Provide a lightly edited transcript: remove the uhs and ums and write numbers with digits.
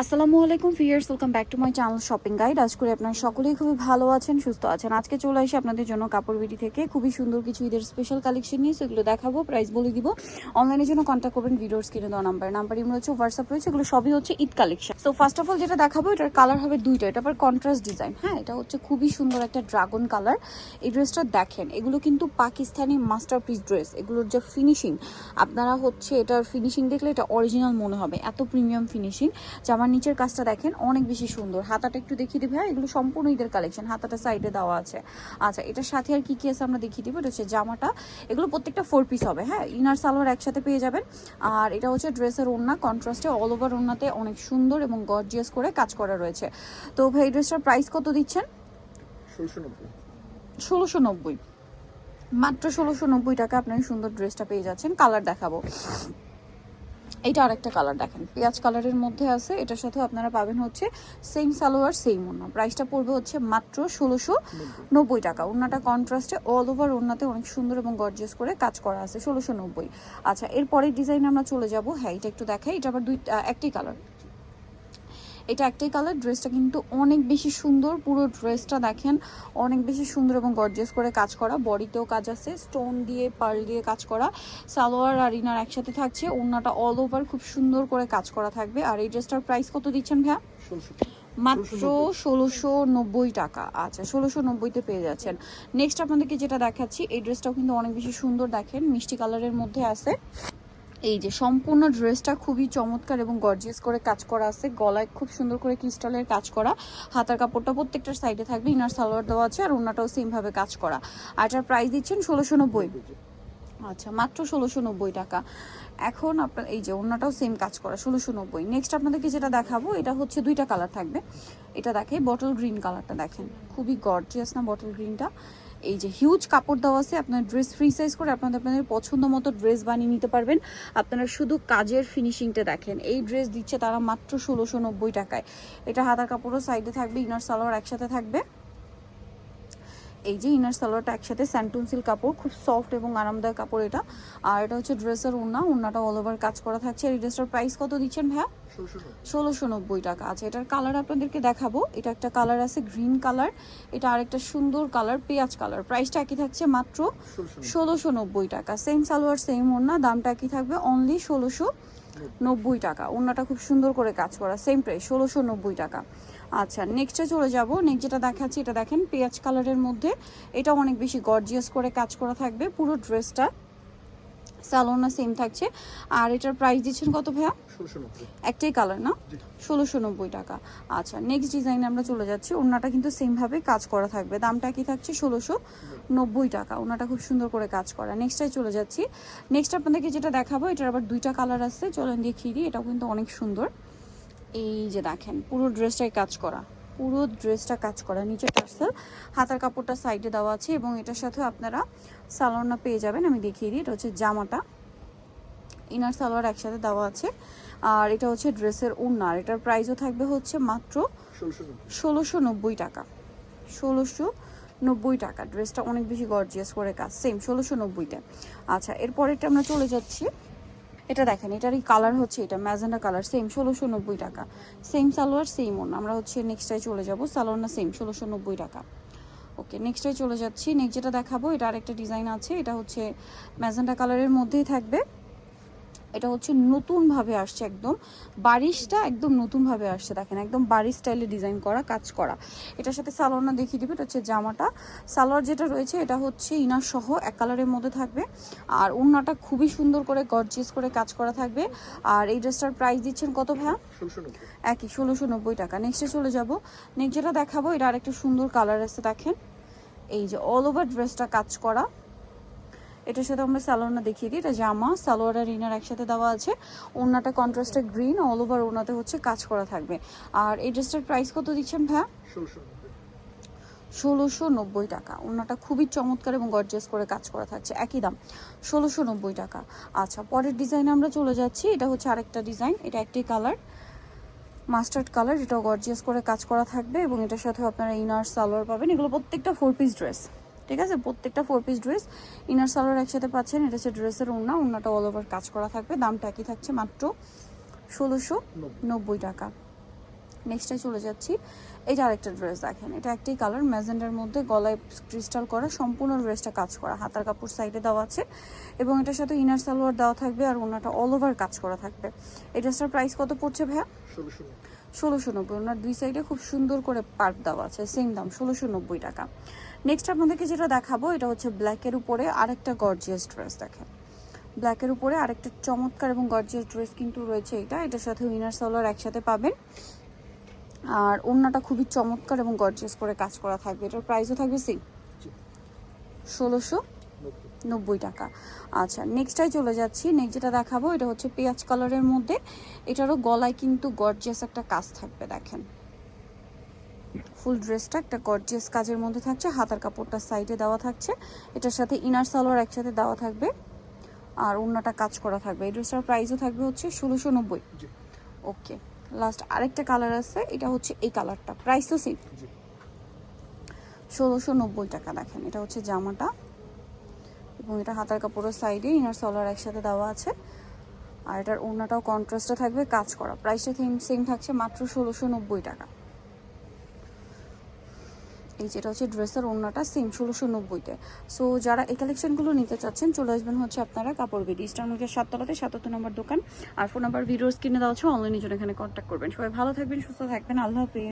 আসসালামু আলাইকুম viewers, welcome back to my channel shopping guide. আজ করে আপনারা সকলেই খুবই ভালো আছেন, সুস্থ আছেন। আজকে চলে আসি আপনাদের জন্য কাপড় বিডি থেকে খুবই সুন্দর কিছু ঈদের স্পেশাল কালেকশন নিয়ে, সেগুলো দেখাবো, প্রাইস বলে দিব। অনলাইনের জন্য কন্ট্যাক্ট করবেন ভিডিওর স্ক্রিনে দেওয়া নাম্বার ইমো রয়েছে, হোয়াটসঅ্যাপ রয়েছে, এগুলো সবই হচ্ছে Eid collection. So first of all যেটা দেখাবো, এটার কালার হবে দুইটা। এটা আবার কন্ট্রাস্ট ডিজাইন। হ্যাঁ, এটা হচ্ছে খুবই সুন্দর একটা ড্রাগন কালার। এই ড্রেসটা দেখেন, এগুলো কিন্তু পাকিস্তানি মাস্টারপিস ড্রেস। এগুলোর যে ফিনিশিং, আপনারা হচ্ছে এটার ফিনিশিং দেখলে এটা অরিজিনাল মনে হবে, এত প্রিমিয়াম ফিনিশিং। জামার নিচের কাজটা দেখেন অনেক বেশি সুন্দর। হাতাটা একটু দেখিয়ে দিবে। হ্যাঁ, এগুলো সম্পূর্ণ ঈদের কালেকশন, হাতাটা সাইডে দেওয়া আছে। আচ্ছা, এটার সাথে আর কি কি আছে আমরা দেখিয়ে দিব। এটা হচ্ছে জামাটা, এগুলো প্রত্যেকটা 4 পিস হবে। হ্যাঁ, ইনার সালোয়ার একসাথে পেয়ে যাবেন। আর এটা হচ্ছে ড্রেসের ওড়না, কন্ট্রাস্টে অল ওভার ওড়নাতে অনেক সুন্দর এবং গর্জিয়াস করে কাজ করা রয়েছে। তো ভাই, এই ড্রেসটার প্রাইস কত দিচ্ছেন? 1690, মাত্র 1690 টাকা আপনার সুন্দর ড্রেসটা পেয়ে যাচ্ছেন। কালার দেখাবো। এটা আরেকটা কালার দেখেন, পেঁয়াজ কালারের মধ্যে আছে। এটার সাথে আপনারা পাবেন হচ্ছে সেম সালোয়ার সেম ওড়না। প্রাইসটা পড়বে হচ্ছে মাত্র 1690 টাকা। ওড়নাটা কন্ট্রাস্টে অল ওভার ওড়নাতে অনেক সুন্দর এবং গর্জিয়াস করে কাজ করা আছে, 1690। আচ্ছা, এরপরের ডিজাইনে আমরা চলে যাব। হ্যাঁ, এটা একটু দেখাই। এটা আবার একটাই কালার, এটা একটাই কালার। ড্রেসটা কিন্তু অনেক বেশি সুন্দর। পুরো ড্রেসটা দেখেন অনেক বেশি সুন্দর এবং গর্জিয়াস করে কাজ করা। বডিতেও কাজ আছে, স্টোন দিয়ে পার্ল দিয়ে কাজ করা। সালোয়ার আর ইনার একসাথে থাকছে। ওড়নাটা অল ওভার খুব সুন্দর করে কাজ করা থাকবে। আর এই ড্রেসটার প্রাইস কত দিচ্ছেন ভাইয়া? মাত্র 1690 টাকা। আচ্ছা, 1690-তে পেয়ে যাচ্ছেন। নেক্সট আপনাদেরকে যেটা দেখাচ্ছি, এই ড্রেসটাও কিন্তু অনেক বেশি সুন্দর। দেখেন মিষ্টি কালারের মধ্যে আছে। এই যে সম্পূর্ণ ড্রেসটা খুবই চমৎকার এবং গর্জিয়াস করে কাজ করা আছে। গলায় খুব সুন্দর করে ক্রিস্টালের কাজ করা। হাতার কাপড়টা প্রত্যেকটার সাইডে থাকবে, ইনার সালোয়ার দেওয়া আছে, আর ওড়নাটাও সেম ভাবে কাজ করা। আর এটার প্রাইস দিচ্ছেন 1690। আচ্ছা, মাত্র 1690 টাকা। এখন আপনার এই যে ওড়নাটাও সেম কাজ করা, 1690। নেক্সট আপনাদেরকে যেটা দেখাবো, এটা হচ্ছে দুইটা কালার থাকবে। এটা দেখে বটল গ্রিন কালারটা, দেখেন খুবই গর্জিয়াস না বটল গ্রিনটা। এই যে হিউজ কাপড় দেওয়া আছে, আপনার ড্রেস ফ্রি সাইজ করে আপনাদের পছন্দ মতো ড্রেস বানিয়ে নিতে পারবেন। আপনারা শুধু কাজের ফিনিশিংটা দেখেন। এই ড্রেস দিচ্ছে তারা মাত্র 1690 টাকায়। এটা হাতার কাপড়ও সাইডে থাকবে, ইনার সালোয়ার একসাথে থাকবে। এই যে ইনার সালোয়ারটা একসাথে, স্যান্টুন সিল্ক কাপড়, খুব সফট এবং আরামদায়ক কাপড় এটা। আর এটা হচ্ছে ড্রেসের ওড়নাটা অল ওভার কাজ করা থাকছে। এই ড্রেসটার প্রাইস কত দিচ্ছেন ভাইয়া? 1690 টাকা। আচ্ছা, এটার কালার আপনাদেরকে দেখাবো। এটা একটা কালার আছে গ্রিন কালার, এটা আরেকটা সুন্দর কালার পেঁয়াজ কালার। প্রাইসটা একই থাকছে, মাত্র 1690 টাকা। সেম সালোয়ার সেম ওড়না, দামটা একই থাকবে, অনলি 1690 টাকা। ওড়নাটা খুব সুন্দর করে কাজ করা, সেম প্রাইস 1690 টাকা। আচ্ছা, নেক্সটে চলে যাব। নেক্সট যেটা দেখাচ্ছি, এটা দেখেন পেঁয়াজ কালারের মধ্যে, এটা অনেক বেশি গর্জিয়াস করে কাজ করা থাকবে পুরো ড্রেসটা। সালোনা সেম থাকছে। আর এটার প্রাইস দিচ্ছেন কত ভাইয়া? একটাই কালার না, 1690 টাকা। আচ্ছা, নেক্সট ডিজাইনে আমরা চলে যাচ্ছি। ওড়নাটা কিন্তু সেম ভাবে কাজ করা থাকবে, দামটা কি থাকছে? 1690 টাকা। ওড়নাটা খুব সুন্দর করে কাজ করা। নেক্সটটাই চলে যাচ্ছি। নেক্সট আপনাদেরকে যেটা দেখাবো, এটার আবার দুইটা কালার আছে, চলেন দেখিয়ে দিই। এটাও কিন্তু অনেক সুন্দর। এই যে দেখেন পুরো ড্রেসটাই কাজ করা, পুরো ড্রেসটা কাজ করা। নিচে টার্সেল, হাতার কাপড়টা সাইডে দেওয়া আছে, এবং এটার সাথে আপনারা সালোয়ারটা পেয়ে যাবেন। আমি দেখিয়ে দিই। এটা হচ্ছে জামাটা, ইনার সালোয়ার একসাথে দেওয়া আছে। আর এটা হচ্ছে ড্রেসের ওড়না। আর এটার প্রাইসও থাকবে হচ্ছে মাত্র 1690 টাকা। 1690 টাকা। ড্রেসটা অনেক বেশি গর্জিয়াস করে কাজ, সেম 1690-তে। আচ্ছা, এরপরেরটা আমরা চলে যাচ্ছি। এটা দেখেন, এটারই কালার হচ্ছে এটা ম্যাজেন্ডা কালার, সেম 1690 টাকা। সেম সালোয়ার সেম ওড়না। আমরা হচ্ছে নেক্সটটাই চলে যাব। সালোয়ার না সেম, 1690 টাকা। ওকে, নেক্সটটাই চলে যাচ্ছি। নেক্সট যেটা দেখাবো, এটা আরেকটা ডিজাইন আছে। এটা হচ্ছে ম্যাজেন্ডা কালারের মধ্যেই থাকবে। এটা হচ্ছে নতুনভাবে আসছে, একদম বারিশটা একদম নতুনভাবে আসছে। দেখেন একদম বারিশ স্টাইলে ডিজাইন করা, কাজ করা। এটার সাথে সালোয়ারটা দেখিয়ে দিবে। এটা হচ্ছে জামাটা। সালোয়ার যেটা রয়েছে এটা হচ্ছে ইনার সহ এক কালারের মধ্যে থাকবে। আর ওড়নাটা খুবই সুন্দর করে গর্জিয়াস করে কাজ করা থাকবে। আর এই ড্রেসটার প্রাইস দিচ্ছেন কত ভাইয়া? একই, 1690 টাকা। নেক্সটে চলে যাব। নেক্সট যেটা দেখাবো, এটা আরেকটা সুন্দর কালার আছে, দেখেন এই যে অল ওভার ড্রেসটা কাজ করা। এটার সাথে আমরা সালোয়ারটা দেখিয়ে দিই। এটা জামা, সালোয়ার আর ইনার একসাথে দেওয়া আছে। ওড়নাটা কন্ট্রাস্টে গ্রিন, অল ওভার ওড়নাতে হচ্ছে কাজ করা থাকবে। আর এই ড্রেসটার প্রাইস কত দিচ্ছেন ভাইয়া? 1690 টাকা। ওড়নাটা খুবই চমৎকার এবং গর্জিয়াস করে কাজ করা থাকছে, একই দাম, 1690 টাকা। আচ্ছা, পরের ডিজাইনে আমরা চলে যাচ্ছি। এটা হচ্ছে আরেকটা ডিজাইন, এটা একটি কালার মাস্টার্ড কালার, এটাও গর্জিয়াস করে কাজ করা থাকবে, এবং এটার সাথে আপনারা ইনার সালোয়ার পাবেন। এগুলো প্রত্যেকটা 4 পিস ড্রেস, ঠিক আছে? প্রত্যেকটা 4 পিস ড্রেস, ইনার সালোয়ার একসাথে পাচ্ছেন। এটা হচ্ছে ড্রেসের ওড়নাটা অল ওভার কাজ করা থাকবে। দামটা একই থাকছে, মাত্র 1690 টাকা। নেক্সটে চলে যাচ্ছি, এটা আরেকটা ড্রেস দেখেন, এটা একটাই কালার ম্যাজেন্ডার মধ্যে, গলায় ক্রিস্টাল করা, সম্পূর্ণ ড্রেসটা কাজ করা, হাতার কাপড় সাইডে দেওয়া আছে এবং এটার সাথে ইনার সালোয়ার দেওয়া থাকবে আর ওনাটা অল ওভার কাজ করা থাকবে। এই ড্রেসটার প্রাইস কত পড়ছে ভাইয়া? 1690। ওনার দুই সাইডে খুব সুন্দর করে পার্ট দেওয়া আছে, সেম দাম 1690 টাকা। নেক্সট আপনাদেরকে যেটা দেখাবো এটা হচ্ছে ব্ল্যাকের উপরে আরেকটা গর্জিয়াস ড্রেস। দেখেন ব্ল্যাকের উপরে আরেকটা চমৎকার এবং গর্জিয়াস ড্রেস কিন্তু রয়েছে এটা, এটার সাথে উইনার সালোয়ার একসাথে পাবেন আর ওড়নাটা খুবই চমৎকার এবং গর্জিয়াস করে কাজ করা থাকবে। এটার প্রাইসও থাকবে সেম 1690 টাকা। আচ্ছা নেক্সটটাই চলে যাচ্ছি, নেক্সট যেটা দেখাবো এটা হচ্ছে পেঁয়াজ কালারের মধ্যে, এটারও গলায় কিন্তু গর্জিয়াস একটা কাজ থাকবে। দেখেন ফুল ড্রেসটা একটা গর্জিয়াস কাজের মধ্যে থাকছে, হাতার কাপড়টা সাইডে দেওয়া থাকছে, এটার সাথে ইনার সালোয়ার একসাথে দেওয়া থাকবে আর ওড়নাটা কাজ করা থাকবে। এই ড্রেসটার প্রাইসও থাকবে হচ্ছে 1690। ওকে লাস্ট আরেকটা কালার আছে, এটা হচ্ছে এই কালারটা, প্রাইসও সেম 1690 টাকা। দেখেন এটা হচ্ছে জামাটা এবং এটা হাতার কাপড়ের সাইডে ইনার সালোয়ার একসাথে দেওয়া আছে আর এটার ওড়নাটাও কন্ট্রাস্টে থাকবে কাজ করা। প্রাইসটা সেম থাকছে মাত্র 1690 টাকা। এই যেটা হচ্ছে ড্রেসের ওড়নাটা সেম 1690-তে। সো যারা এই কালেকশনগুলো নিতে চাচ্ছেন চলে আসবেন হচ্ছে আপনারা কাপড় বিডি স্টার মার্কেট 7তলাতে 77 নম্বর দোকান, আর ফোন নাম্বার ভিডিওর স্ক্রিনে দেওয়া আছে, অনলাইনে জন্য এখানে কন্ট্যাক্ট করবেন। সবাই ভালো থাকবেন, সুস্থ থাকবেন, আল্লাহ হাফেজ।